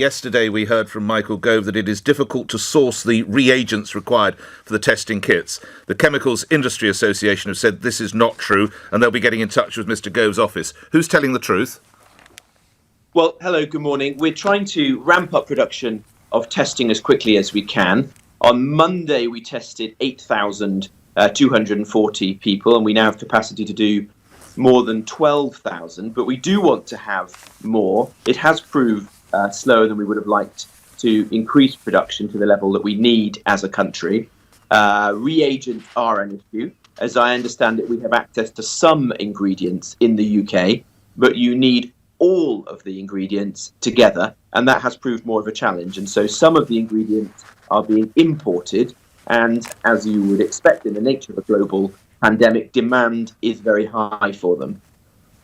Yesterday we heard from Michael Gove that it is difficult to source the reagents required for the testing kits. The Chemicals Industry Association have said this is not true, and they'll be getting in touch with Mr Gove's office. Who's telling the truth? Well, hello, good morning. We're trying to ramp up production of testing as quickly as we can. On Monday, we tested 8,240 people, and we now have capacity to do more than 12,000, but we do want to have more. It has proved slower than we would have liked to increase production to the level that we need as a country. Reagents are an issue. As I understand it, we have access to some ingredients in the UK, but you need all of the ingredients together, and that has proved more of a challenge. And so some of the ingredients are being imported, and as you would expect in the nature of a global pandemic, demand is very high for them.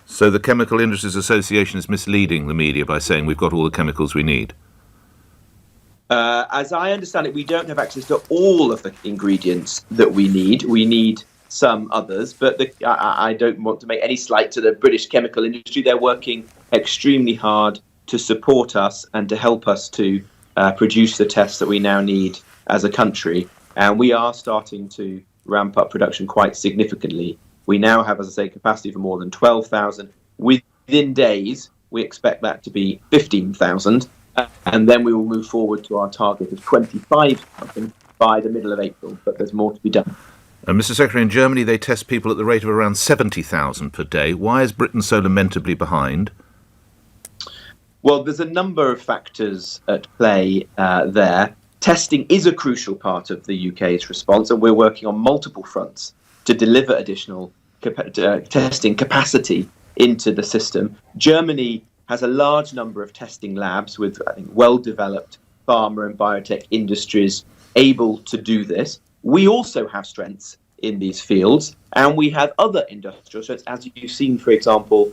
So the Chemical Industries Association is misleading the media by saying we've got all the chemicals we need? As I understand it, we don't have access to all of the ingredients that we need. We need some others, but I don't want to make any slight to the British chemical industry. They're working extremely hard to support us and to help us to produce the tests that we now need as a country. And we are starting to ramp up production quite significantly. We now have, as I say, capacity for more than 12,000. Within days, we expect that to be 15,000, and then we will move forward to our target of 25,000 by the middle of April, but there's more to be done. Mr Secretary, in Germany they test people at the rate of around 70,000 per day. Why is Britain so lamentably behind? Well, there's a number of factors at play there. Testing is a crucial part of the UK's response, and we're working on multiple fronts to deliver additional testing capacity into the system. Germany has a large number of testing labs with, I think, well-developed pharma and biotech industries able to do this. We also have strengths in these fields, and we have other industrial strengths, as you've seen, for example,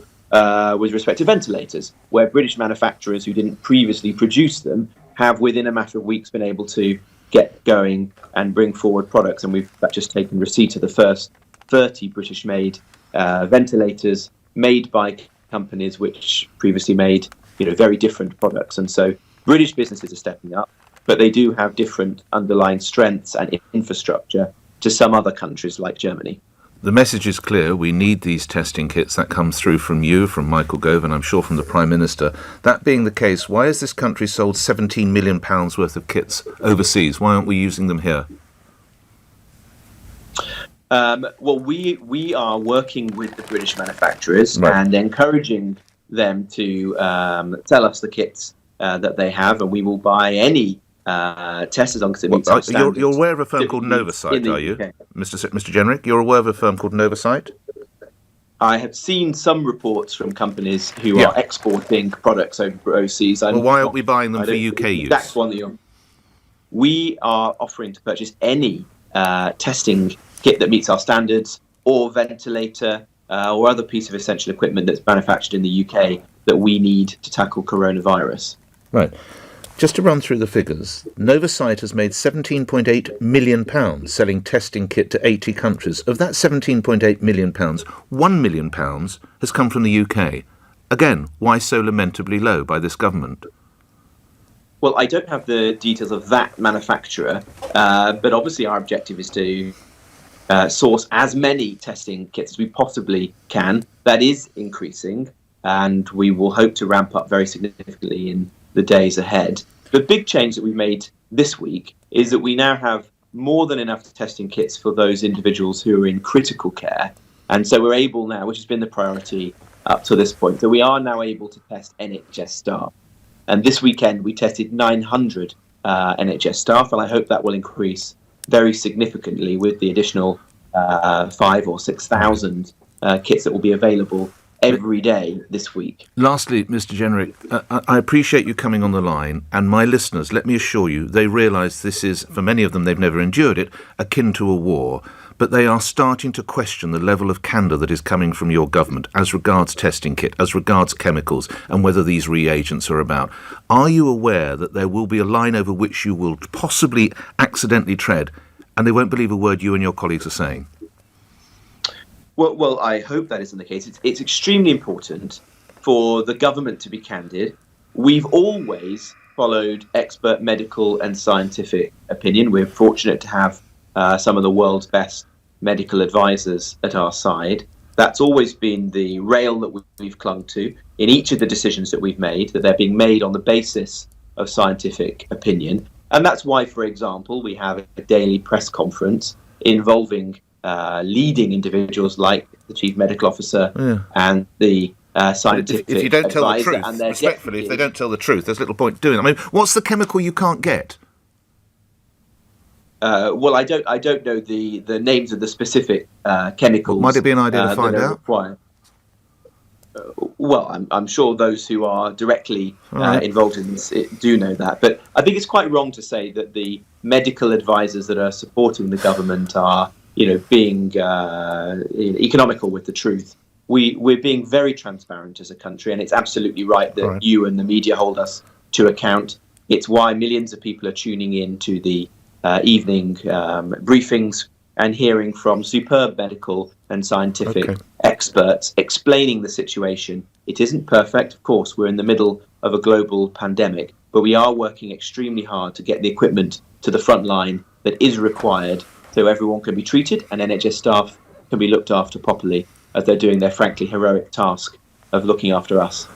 with respect to ventilators, where British manufacturers who didn't previously produce them have, within a matter of weeks, been able to get going and bring forward products. And we've just taken receipt of the first 30 British-made ventilators made by companies which previously made, very different products. And so British businesses are stepping up, but they do have different underlying strengths and infrastructure to some other countries like Germany. The message is clear. We need these testing kits. That comes through from you, from Michael Gove, and I'm sure from the Prime Minister. That being the case, why has this country sold £17 million worth of kits overseas? Why aren't we using them here? Well, we are working with the British manufacturers and encouraging them to sell us the kits that they have, and we will buy any test as long as it meets our standards. You're aware of a firm called Novacyt, are you, Mr Jenrick? You're aware of a firm called Novacyt? I have seen some reports from companies who are exporting products overseas. Well, why aren't we buying them for UK use? That's one that we are offering to purchase any testing kit that meets our standards, or ventilator, or other piece of essential equipment that's manufactured in the UK that we need to tackle coronavirus. Right. Just to run through the figures, Novacyt has made £17.8 million selling testing kit to 80 countries. Of that £17.8 million, £1 million has come from the UK. Again, why so lamentably low by this government? Well, I don't have the details of that manufacturer, but obviously our objective is to source as many testing kits as we possibly can. That is increasing, and we will hope to ramp up very significantly in the days ahead. The big change that we made this week is that we now have more than enough testing kits for those individuals who are in critical care. And so we're able now, which has been the priority up to this point, so we are now able to test NHS staff. And this weekend we tested 900 NHS staff, and I hope that will increase very significantly with the additional 5,000 or 6,000 kits that will be available every day this week. Lastly, Mr Jenrick, I appreciate you coming on the line, and my listeners, let me assure you, they realise this is, for many of them, they've never endured it, akin to a war, but they are starting to question the level of candour that is coming from your government as regards testing kit, as regards chemicals, and whether these reagents are about. Are you aware that there will be a line over which you will possibly accidentally tread, and they won't believe a word you and your colleagues are saying? Well, I hope that isn't the case. It's extremely important for the government to be candid. We've always followed expert medical and scientific opinion. We're fortunate to have some of the world's best medical advisors at our side. That's always been the rail that we've clung to in each of the decisions that we've made, that they're being made on the basis of scientific opinion. And that's why, for example, we have a daily press conference involving leading individuals like the chief medical officer and the scientific if you don't tell the advisor truth, and their respectfully, if they deputies. don't tell the truth, there's little point doing it. I mean, what's the chemical you can't get? Well, I don't know the names of the specific chemicals. Might it be an idea to find that are out? required. Well, I'm sure those who are directly involved in this do know that. But I think it's quite wrong to say that the medical advisors that are supporting the government are, being economical with the truth. We're being very transparent as a country, and it's absolutely right that you and the media hold us to account. It's why millions of people are tuning in to the evening briefings and hearing from superb medical and scientific experts explaining the situation. It isn't perfect, of course. We're in the middle of a global pandemic, but we are working extremely hard to get the equipment to the front line that is required so everyone can be treated and NHS staff can be looked after properly as they're doing their frankly heroic task of looking after us.